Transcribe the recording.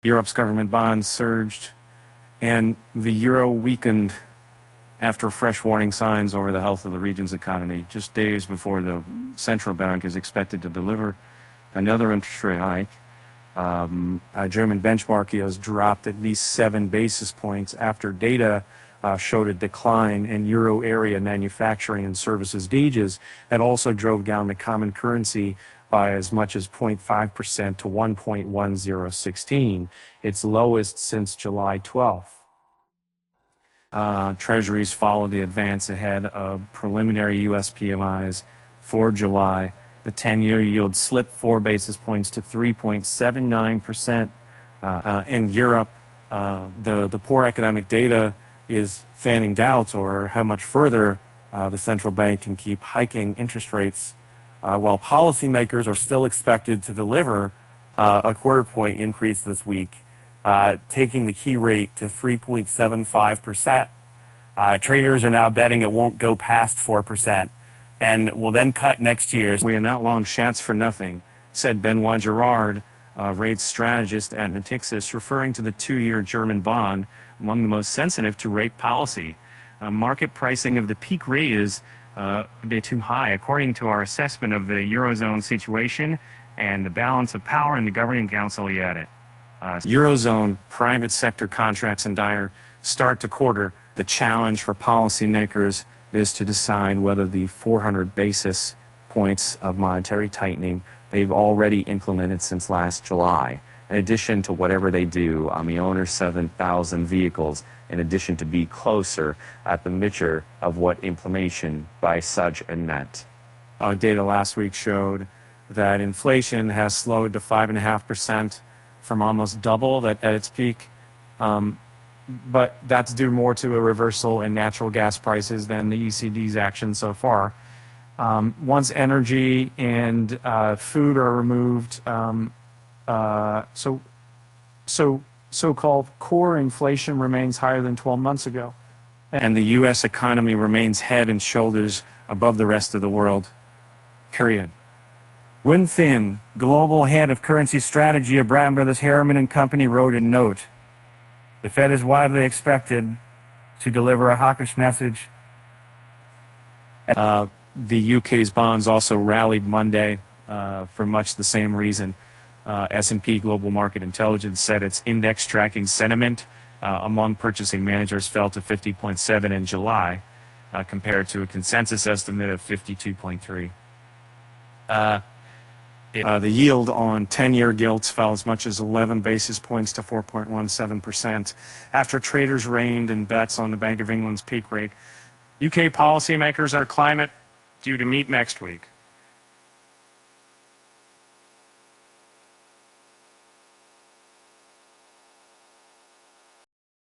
Europe's government bonds surged, and the euro weakened after fresh warning signs over the health of the region's economy, just days before the central bank is expected to deliver another interest rate hike. German benchmark yields dropped at least 7 basis points after data showed a decline in euro area manufacturing and services gauges that also drove down the common currency by as much as 0.5% to 1.1016, its lowest since July 12th. Treasuries followed the advance ahead of preliminary U.S. PMIs for July. The 10-year yield slipped 4 basis points to 3.79%. In Europe, the poor economic data is fanning doubts over how much further the central bank can keep hiking interest rates, while policymakers are still expected to deliver a quarter-point increase this week, taking the key rate to 3.75%. Traders are now betting it won't go past 4%. And will then cut next year. We are not long shots for nothing, said Benoit Girard, rates strategist at Natixis, referring to the 2-year German bond, among the most sensitive to rate policy. Market pricing of the peak rate is a bit too high, according to our assessment of the Eurozone situation and the balance of power in the Governing Council, he added. Eurozone private sector contracts in dire start to quarter. The challenge for policymakers is to decide whether the 400 basis points of monetary tightening they've already implemented since last July, in addition to whatever they do on the owner's 7,000 vehicles, in addition to be closer at the measure of what inflation by such a net. Data last week showed that inflation has slowed to 5.5% from almost double at its peak. But that's due more to a reversal in natural gas prices than the ECB's action so far. Once energy and food are removed, so-called core inflation remains higher than 12 months ago. And the U.S. economy remains head and shoulders above the rest of the world, period. Win Thin, global head of currency strategy at Bratton Brothers Harriman and Company, wrote a note. The Fed is widely expected to deliver a hawkish message. The UK's bonds also rallied Monday for much the same reason. S&P Global Market Intelligence said its index tracking sentiment among purchasing managers fell to 50.7 in July, compared to a consensus estimate of 52.3. The yield on 10-year gilts fell as much as 11 basis points to 4.17% after traders reined in bets on the Bank of England's peak rate. UK policymakers are climate due to meet next week.